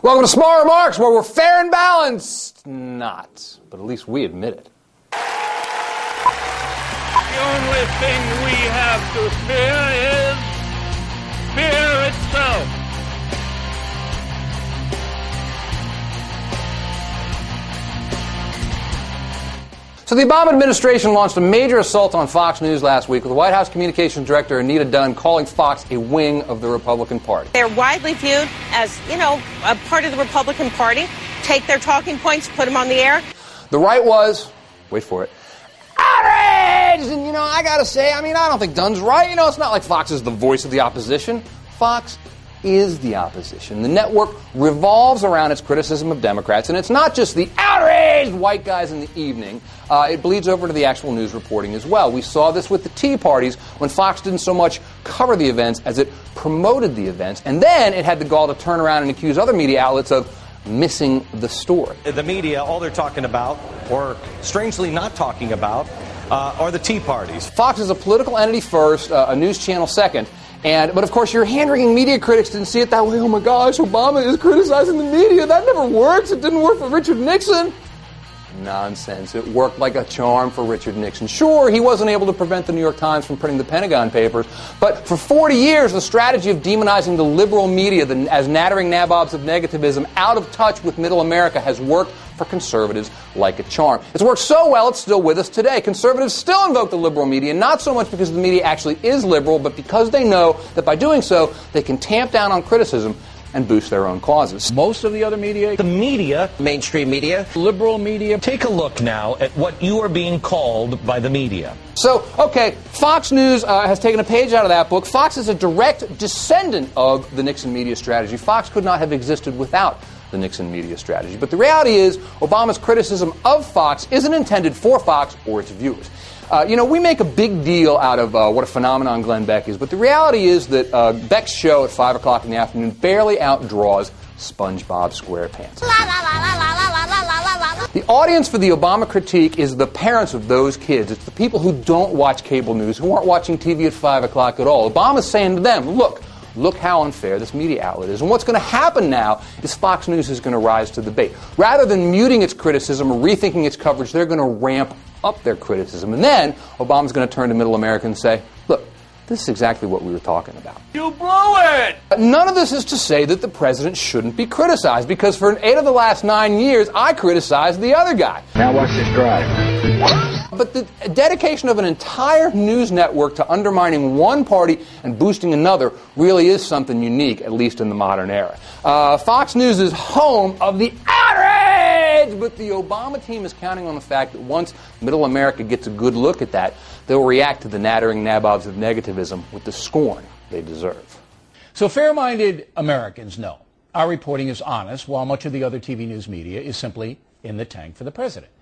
Welcome to Small Remarks, where we're fair and balanced. Not, but at least we admit it. The only thing we have to fear is fear itself. So the Obama administration launched a major assault on Fox News last week with White House Communications Director Anita Dunn calling Fox a wing of the Republican Party. They're widely viewed as, a part of the Republican Party. Take their talking points, put them on the air. The right was, wait for it, outraged! And, I gotta say, I don't think Dunn's right. It's not like Fox is the voice of the opposition. Fox is the opposition. The network revolves around its criticism of Democrats, and it's not just the outraged white guys in the evening. It bleeds over to the actual news reporting as well. We saw this with the Tea Parties when Fox didn't so much cover the events as it promoted the events, and then it had the gall to turn around and accuse other media outlets of missing the story. The media, all they're talking about, or strangely not talking about, are the Tea Parties. Fox is a political entity first, a news channel second. But of course, your hand-wringing media critics didn't see it that way. Oh my gosh, Obama is criticizing the media. That never works. It didn't work for Richard Nixon. Nonsense. It worked like a charm for Richard Nixon. Sure, he wasn't able to prevent the New York Times from printing the Pentagon Papers, but for 40 years, the strategy of demonizing the liberal media as nattering nabobs of negativism out of touch with middle America has worked for conservatives like a charm. It's worked so well, it's still with us today. Conservatives still invoke the liberal media, not so much because the media actually is liberal, but because they know that by doing so, they can tamp down on criticism and boost their own causes. Most of the other media, the media, mainstream media, liberal media, take a look now at what you are being called by the media. So, okay, Fox News has taken a page out of that book. Fox is a direct descendant of the Nixon media strategy. Fox could not have existed without the Nixon media strategy. But the reality is, Obama's criticism of Fox isn't intended for Fox or its viewers. We make a big deal out of what a phenomenon Glenn Beck is, but the reality is that Beck's show at 5 o'clock in the afternoon barely outdraws SpongeBob SquarePants. The audience for the Obama critique is the parents of those kids. It's the people who don't watch cable news, who aren't watching TV at 5 o'clock at all. Obama's saying to them, look how unfair this media outlet is. And what's going to happen now is Fox News is going to rise to the bait. Rather than muting its criticism or rethinking its coverage, they're going to ramp up their criticism. And then Obama's going to turn to middle America and say, look, this is exactly what we were talking about. You blew it! None of this is to say that the president shouldn't be criticized, because for 8 of the last 9 years, I criticized the other guy. Now watch this drive. But the dedication of an entire news network to undermining one party and boosting another really is something unique, at least in the modern era. Fox News is home of the outrage, but the Obama team is counting on the fact that once middle America gets a good look at that, they'll react to the nattering nabobs of negativism with the scorn they deserve. So fair-minded Americans know our reporting is honest, while much of the other TV news media is simply in the tank for the president.